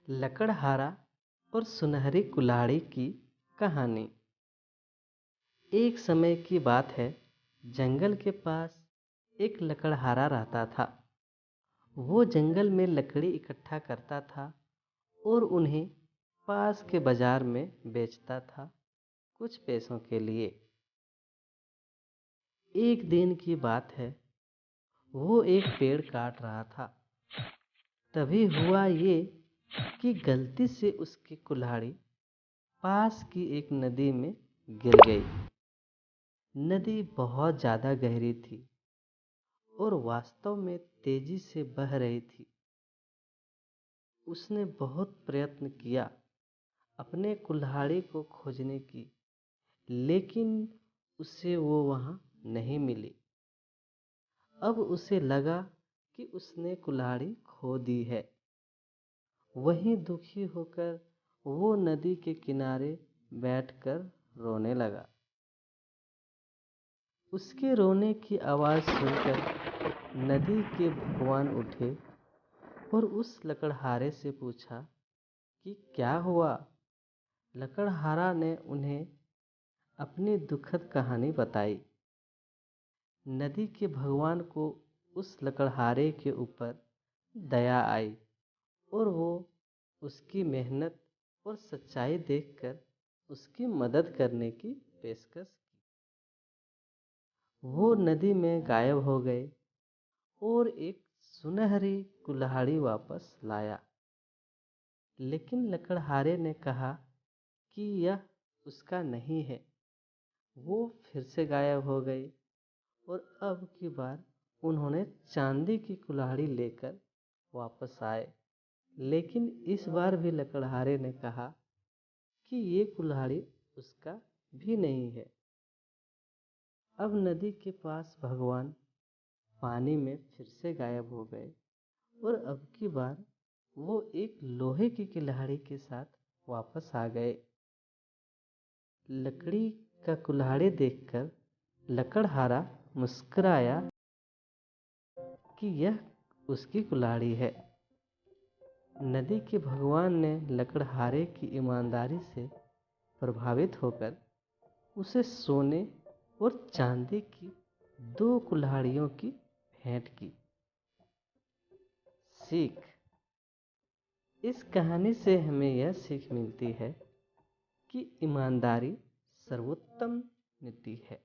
लकड़हारा और सुनहरी कुल्हाड़ी की कहानी। एक समय की बात है, जंगल के पास एक लकड़हारा रहता था। वो जंगल में लकड़ी इकट्ठा करता था और उन्हें पास के बाजार में बेचता था कुछ पैसों के लिए। एक दिन की बात है, वो एक पेड़ काट रहा था। तभी हुआ ये कि गलती से उसकी कुल्हाड़ी पास की एक नदी में गिर गई। नदी बहुत ज़्यादा गहरी थी और वास्तव में तेजी से बह रही थी। उसने बहुत प्रयत्न किया अपने कुल्हाड़ी को खोजने की, लेकिन उसे वो वहाँ नहीं मिली। अब उसे लगा कि उसने कुल्हाड़ी खो दी है। वहीं दुखी होकर वो नदी के किनारे बैठकर रोने लगा। उसके रोने की आवाज़ सुनकर नदी के भगवान उठे और उस लकड़हारे से पूछा कि क्या हुआ। लकड़हारा ने उन्हें अपनी दुखद कहानी बताई। नदी के भगवान को उस लकड़हारे के ऊपर दया आई और वो उसकी मेहनत और सच्चाई देखकर उसकी मदद करने की पेशकश की। वो नदी में गायब हो गए और एक सुनहरी कुल्हाड़ी वापस लाया। लेकिन लकड़हारे ने कहा कि यह उसका नहीं है। वो फिर से गायब हो गए और अब की बार उन्होंने चांदी की कुल्हाड़ी लेकर वापस आए। लेकिन इस बार भी लकड़हारे ने कहा कि ये कुल्हाड़ी उसका भी नहीं है। अब नदी के पास भगवान पानी में फिर से गायब हो गए और अब की बार वो एक लोहे की कुल्हाड़ी के साथ वापस आ गए। लकड़ी का कुल्हाड़ी देखकर लकड़हारा मुस्कुराया कि यह उसकी कुल्हाड़ी है। नदी के भगवान ने लकड़हारे की ईमानदारी से प्रभावित होकर उसे सोने और चांदी की 2 कुल्हाड़ियों की भेंट की। सीख। इस कहानी से हमें यह सीख मिलती है कि ईमानदारी सर्वोत्तम नीति है।